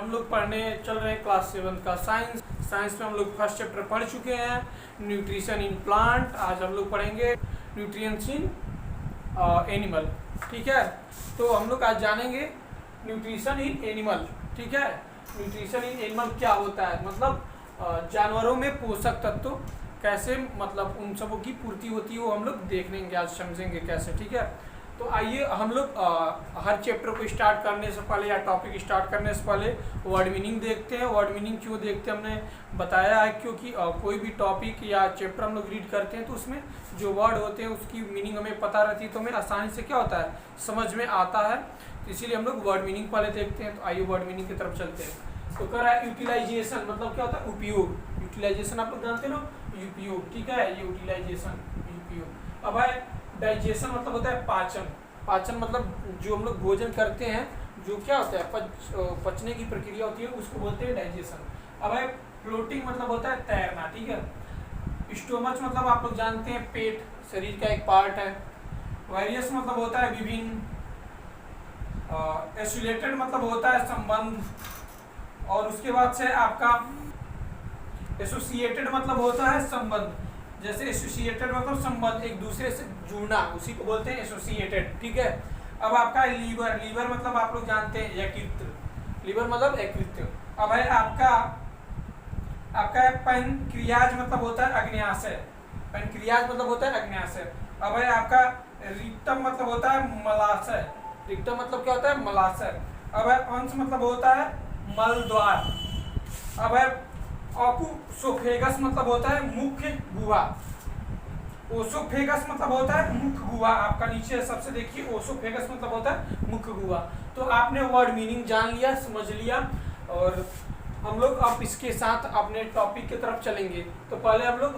हम लोग पढ़ने चल रहे हैं क्लास 7 का साइंस में हम लोग फर्स्ट चैप्टर पढ़ चुके हैं, न्यूट्रिशन इन प्लांट। आज हम लोग पढ़ेंगे न्यूट्रिएंट्स इन एनिमल। ठीक है, तो हम लोग आज जानेंगे न्यूट्रिशन इन एनिमल। ठीक है, न्यूट्रिशन इन एनिमल क्या होता है, मतलब जानवरों में पोषक तत्व कैसे, मतलब उन सबों की पूर्ति होती है, वो हम लोग देख लेंगे, आज समझेंगे कैसे। ठीक है, तो आइए हम लोग हर चैप्टर को स्टार्ट करने से पहले या टॉपिक स्टार्ट करने से पहले वर्ड मीनिंग देखते हैं। वर्ड मीनिंग क्यों देखते हैं हमने बताया है, क्योंकि कोई भी टॉपिक या चैप्टर हम लोग रीड करते हैं तो उसमें जो वर्ड होते हैं उसकी मीनिंग हमें पता रहती है, तो हमें आसानी से क्या होता है, समझ में आता है। तो इसीलिए हम लोग वर्ड मीनिंग पहले देखते हैं। तो आइए वर्ड मीनिंग की तरफ चलते हैं। तो कर रहा है यूटिलाइजेशन, मतलब क्या होता है, उपयोग। यूटिलाइजेशन आप लोग जानते हो ना, उपयोग। ठीक है, ये यूटिलाइजेशन उपयोग। अब है डाइजेशन, मतलब होता है पाचन। पाचन मतलब जो हम लोग भोजन करते हैं, जो क्या होता है पचने की प्रक्रिया होती है, उसको बोलते हैं डाइजेशन। अब है फ्लोटिंग, मतलब होता है तैरना। ठीक है, स्टोमच मतलब आप लोग जानते हैं पेट, शरीर का एक पार्ट है। वायरियस मतलब होता है विभिन्न। एसोसिएटेड मतलब होता है संबंध। और उसके बाद से आपका एसोसिएटेड मतलब होता है संबंध। जैसे एसोसिएटेड मतलब संबंध, एक दूसरे से जुड़ना, उसी को बोलते हैं एसोसिएटेड। ठीक है, अब आपका लीवर। लीवर मतलब आप लोग जानते हैं यकृत। लीवर मतलब यकृत। अब है आपका पैनक्रियाज, मतलब होता है अग्न्याशय। पैनक्रियाज मतलब होता है अग्न्याशय। अब है आपका रिक्टम, मतलब होता है मलाशय। रिक्टम मतलब क्या होता है, मलाशय। अब है अंश, मतलब होता है मल द्वार। अब है ओसोफेगस, मतलब होता है मुख्य गुहा। ओसोफेगस मतलब होता है मुख्य गुहा। आपका नीचे सबसे देखिए, ओसोफेगस मतलब होता है मुख्य गुहा। तो आपने वर्ड मीनिंग जान लिया, समझ लिया, और हम लोग अब इसके साथ अपने टॉपिक की तरफ चलेंगे। तो पहले हम लोग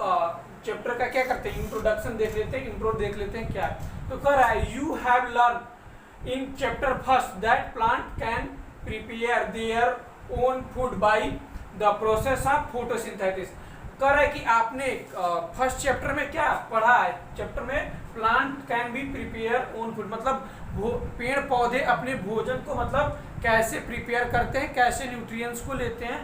चैप्टर का क्या करते हैं, इंट्रोडक्शन देख लेते हैं, इंट्रो देख लेते हैं क्या है। तो कह रहा है you have learn in chapter first that plant can prepare their own food by the process of photosynthesis. कह रहा है कि आपने फर्स्ट चैप्टर में क्या पढ़ा है, चैप्टर में plant can be prepare own food, मतलब पेड़ पौधे अपने भोजन को मतलब कैसे प्रिपेयर करते हैं, कैसे न्यूट्रिएंट्स को लेते हैं,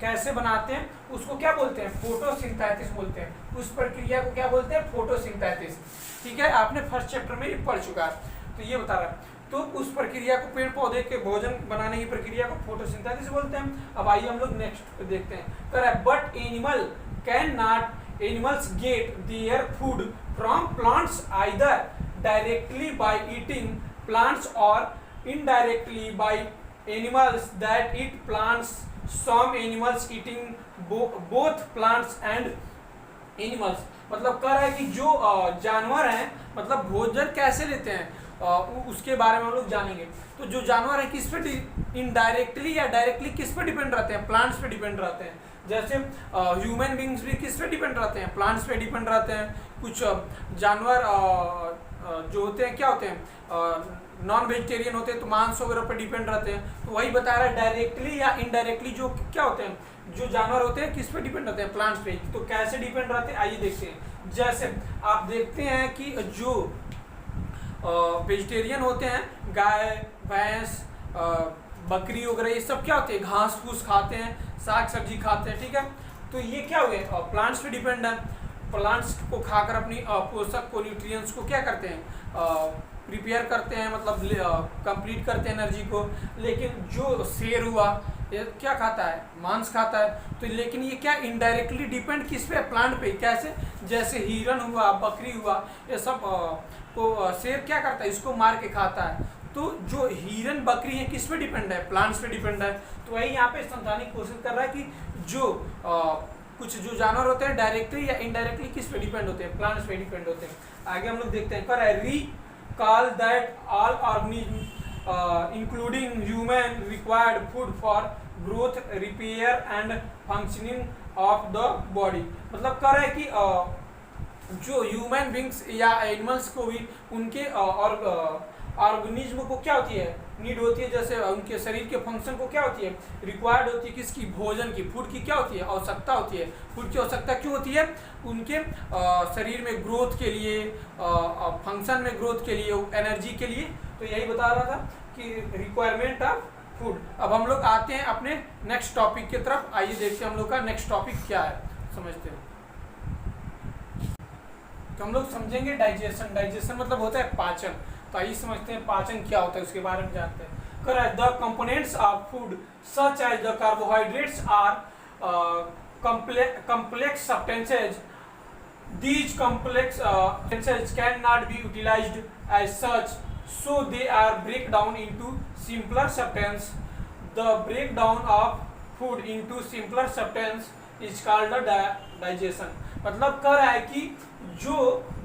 कैसे बनाते हैं, उसको क्या बोलते हैं, फोटोसिंथेसिस बोलते हैं। उस प्रक्रिया को क्या बोलते हैं, फोटोसिंथेसिस। ठीक है, आपने फर्स्ट चैप्टर में ये पढ़ चुका है, तो ये बता रहा है। तो उस प्रक्रिया को, पेड़ पौधे के भोजन बनाने की प्रक्रिया को फोटोसिंथेसिस बोलते हैं। अब आइए हम लोग नेक्स्ट देखते हैं। कह रहा है but animal can not, animals get their food from plants either directly by eating plants और indirectly by animals that eat plants. Some animals eating both plants and animals. मतलब कह रहा है कि जो जानवर हैं, मतलब भोजन कैसे लेते हैं, उसके बारे में हम लोग जानेंगे। तो जो जानवर है किस पे इनडायरेक्टली या डायरेक्टली किस पे डिपेंड रहते हैं, प्लांट्स पे डिपेंड रहते हैं। जैसे ह्यूमन बींग्स भी किस पे डिपेंड रहते हैं, प्लांट्स पे डिपेंड रहते हैं। कुछ जानवर जो होते हैं क्या होते हैं, नॉन वेजिटेरियन होते हैं, तो मांस वगैरह पे डिपेंड रहते हैं। तो वही बता रहा है डायरेक्टली या इनडायरेक्टली जो क्या होते हैं, जो जानवर होते हैं किस पे डिपेंड रहते हैं, प्लांट्स पे। तो कैसे डिपेंड रहते हैं आइए देखते हैं। जैसे आप देखते हैं कि जो वेजिटेरियन होते हैं, गाय भैंस बकरी वगैरह, ये सब क्या होते हैं, घास फूस खाते हैं, साग सब्जी खाते हैं। ठीक है, तो ये क्या हुए, प्लांट्स पे डिपेंड है। प्लांट्स को खाकर अपनी पोषक को, न्यूट्रिएंट्स को क्या करते हैं, प्रिपेयर करते हैं, मतलब कंप्लीट करते हैं एनर्जी को। लेकिन जो शेर हुआ, ये क्या खाता है, मांस खाता है। तो लेकिन ये क्या इनडायरेक्टली डिपेंड किस पे, प्लांट पे। कैसे, जैसे हिरन हुआ, बकरी हुआ, ये सब को शेर क्या करता है, इसको मार के खाता है। तो जो हिरन बकरी है किस पे डिपेंड है, प्लांट्स पे डिपेंड है। तो वही यहाँ पे समझाने की कोशिश कर रहा है कि जो कुछ जो जानवर होते हैं डायरेक्टली या इनडायरेक्टली किस पे डिपेंड होते हैं, प्लांट्स पे डिपेंड होते हैं। आगे हम लोग देखते हैं। पर recall that all organisms including human required food for growth, repair and functioning of the body। मतलब कह रहा है कि जो ह्यूमन बींग्स या एनिमल्स को भी उनके और ऑर्गेनिज्म को क्या होती है, नीड होती है। जैसे उनके शरीर के फंक्शन को क्या होती है, रिक्वायर्ड होती है, किसकी, भोजन की, फूड की क्या होती है, आवश्यकता होती है। फूड की आवश्यकता क्यों होती है, उनके शरीर में ग्रोथ के लिए, फंक्शन में ग्रोथ के लिए, एनर्जी के लिए। तो यही बता रहा था कि रिक्वायरमेंट ऑफ फूड। अब हम लोग आते हैं अपने नेक्स्ट टॉपिक की तरफ। आइए देखते हैं हम लोग का नेक्स्ट टॉपिक क्या है, समझते हैं। तो हम लोग समझेंगे डाइजेशन। डाइजेशन मतलब होता है पाचन। तो आइए समझते हैं पाचन क्या होता है, उसके बारे में जानते हैं। The components of food such as the carbohydrates are complex substances. These complex substances cannot be utilized as such, so they are break down into simpler substance. The breakdown of food into simpler substance is called the digestion. मतलब कह रहा है कि जो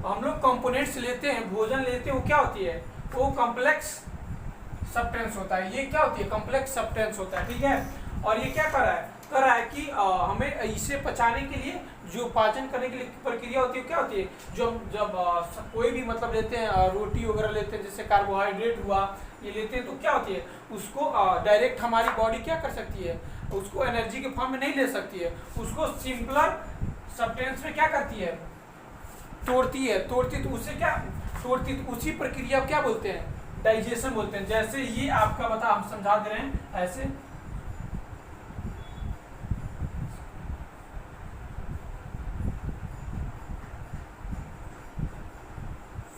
हम लोग components लेते हैं, भोजन लेते हैं, वो क्या होती है, वो कॉम्प्लेक्स सब्सटेंस होता है। ये क्या होती है, कॉम्प्लेक्स सब्सटेंस होता है, ठीक है। और ये क्या कर रहा है, कर रहा है कि हमें इसे पचाने के लिए, जो पाचन करने के लिए प्रक्रिया होती है, क्या होती है, जो जब कोई भी मतलब लेते हैं, रोटी वगैरह लेते हैं, जैसे कार्बोहाइड्रेट हुआ, ये लेते हैं, तो क्या होती है, उसको डायरेक्ट हमारी बॉडी क्या कर सकती है, उसको एनर्जी के फॉर्म में नहीं ले सकती है, उसको सिंपलर सब्सटेंस में क्या करती है, तोड़ती है। तोड़ती तो उसे क्या तोड़ती, तो उसी प्रक्रिया को क्या बोलते हैं, डाइजेशन बोलते हैं। जैसे ये आपका बता, हम समझा दे रहे हैं ऐसे।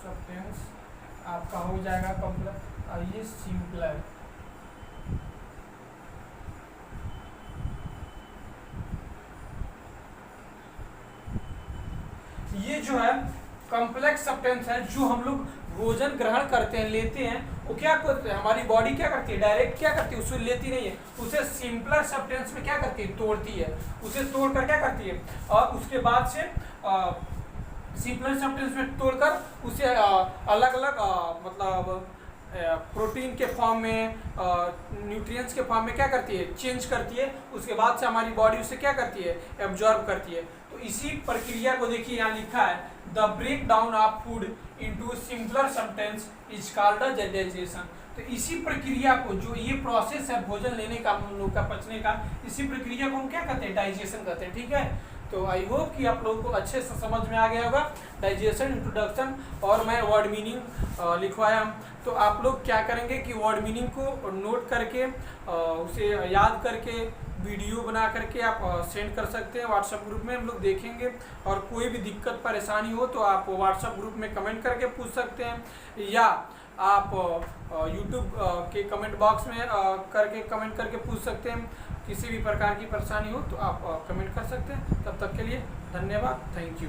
सब्सटेंस आपका हो जाएगा कॉम्प्लेक्स, आइए सिंपलर। ये जो है कॉम्प्लेक्स सब्सटेंस है, जो हम लोग भोजन ग्रहण करते हैं, लेते हैं, वो क्या करते हैं, हमारी बॉडी क्या करती है, डायरेक्ट क्या करती है, उसे लेती नहीं है, उसे सिंपलर सब्सटेंस में क्या करती है, तोड़ती है। उसे तोड़कर क्या करती है, और उसके बाद से सिंपलर सब्सटेंस में तोड़कर उसे अलग अलग मतलब प्रोटीन के फॉर्म में, न्यूट्रिएंट्स के फॉर्म में क्या करती है, चेंज करती है। उसके बाद से हमारी बॉडी उसे क्या करती है, एब्जॉर्ब करती है। तो इसी प्रक्रिया को देखिए, यहाँ लिखा है the break down of food into simpler substance is called digestion. तो इसी प्रक्रिया को, जो ये प्रोसेस है भोजन लेने का, हम लोग का पचने का, इसी प्रक्रिया को हम क्या कहते हैं, डाइजेशन कहते हैं, ठीक है। तो आई होप कि आप लोगों को अच्छे से समझ में आ गया होगा डाइजेशन इंट्रोडक्शन, और मैं वर्ड मीनिंग लिखवाया। तो आप लोग क्या करेंगे कि वर्ड मीनिंग को नोट करके, उसे याद करके, वीडियो बना करके आप सेंड कर सकते हैं व्हाट्सएप ग्रुप में, हम लोग देखेंगे। और कोई भी दिक्कत परेशानी हो तो आप व्हाट्सएप ग्रुप में कमेंट करके पूछ सकते हैं, या आप यूट्यूब के कमेंट बॉक्स में कमेंट करके पूछ सकते हैं। किसी भी प्रकार की परेशानी हो तो आप कमेंट कर सकते हैं। तब तक के लिए धन्यवाद, थैंक यू।